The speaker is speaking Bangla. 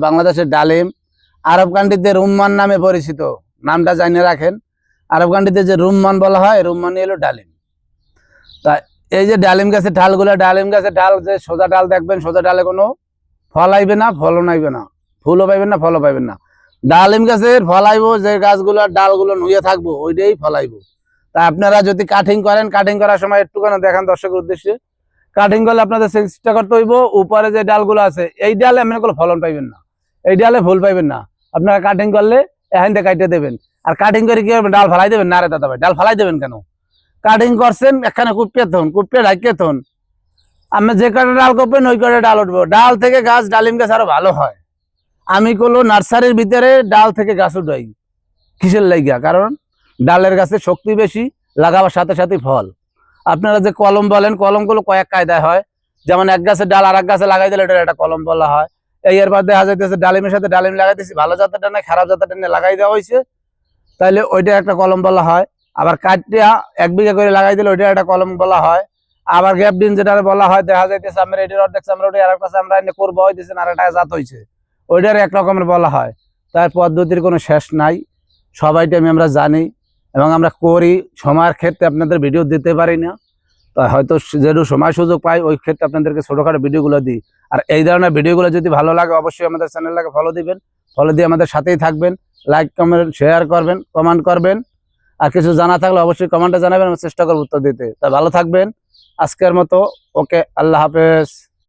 বাংলাদেশের ডালিম আরব কান্ট্রিতে রুম্মান নামে পরিচিত, নামটা জানিয়ে রাখেন। আরব কান্ট্রিতে যে রুম্মান বলা হয়, রুম্মানই হলো ডালিম। তা এই যে ডালিম গাছের ডালগুলো, ডালিম গাছের ডাল যে সোজা ডাল দেখবেন, সোজা ডালে কোনো ফল আইবে না, ফলও নাইবে না, ফুলও পাইবেন না, ফলও পাইবেন না। ডালিম গাছের ফলাইব যে গাছগুলো ডালগুলো নুয়ে থাকবো, ওইটাই ফলাইব। তা আপনারা যদি কাটিং করেন, কাটিং করার সময় একটুখানি দেখান দর্শকের উদ্দেশ্যে। কাটিং করলে আপনাদের চেষ্টা করতে হইব উপরে যে ডালগুলো আছে, এই ডালে আপনি কোনো ফলন পাইবেন না, এই ডালে ফুল পাইবেন না। আপনারা কাটিং করলে এখান থেকে কাটিয়ে দেবেন। আর কাটিং করে কি করবেন? ডাল ফালাই দেবেন না রে দাদা ভাই, ডাল ফালাই দেবেন কেন? কাটিং করছেন একখানে কুপিয়ে থন, কুপিয়ে ঢাকিয়ে থন। আপনি যে কটা ডাল করবেন ওই কটা ডাল উঠবো। ডাল থেকে গাছ, ডালিম গাছ আরো ভালো হয়। আমি কোনো নার্সারির ভিতরে ডাল থেকে গাছ উঠাই, কিসের লাইগা? কারণ ডালের গাছে শক্তি বেশি, লাগাবার সাথে সাথে ফল। আপনারা যে কলম বলেন, কলমগুলো কয়েক কায়দায় হয়। যেমন এক গাছের ডাল আর এক গাছে লাগাই দিলে এটা একটা কলম বলা হয়। এর বাদ দেখা যাইতেছে ডালিমের সাথে ডালিম লাগাইতেছি, ভালো জাতেরটা নেই খারাপ জাতেরটা নিয়ে লাগাই দেওয়া হয়েছে, তাইলে ওইটা একটা কলম বলা হয়। আবার কাটিয়া 1 বিঘা করে লাগাই দিলে ওইটা একটা কলম বলা হয়। আবার গ্যাপ দিন যেটা বলা হয়, দেখা যাইতেছে আমরা এটির অর্ধেক আমরা ওটা আর একটা আমরা এনে করবো হইতেছে, আর একটা জাত হয়েছে, ওইটার এক রকমের বলা হয়। তার পদ্ধতির কোনো শেষ নাই, সবাইটা আমরা জানি এবং আমরা করি। সময়ের ক্ষেত্রে আপনাদের ভিডিও দিতে পারি না, তো হয়তো যেটু সময় সুযোগ পাই ওই ক্ষেত্রে আপনাদেরকে ছোটখাটো ভিডিওগুলো দিই। আর এই ধরনের ভিডিওগুলো যদি ভালো লাগে অবশ্যই আমাদের চ্যানেলটাকে ফলো দিবেন, ফলো দিয়ে আমাদের সাথেই থাকবেন। লাইক কমেন্ট শেয়ার করবেন, কমেন্ট করবেন। আর কিছু জানা থাকলে অবশ্যই কমেন্টে জানাবেন, আমি চেষ্টা করব উত্তর দিতে। তা ভালো থাকবেন আজকের মতো। ওকে, আল্লাহ হাফেজ।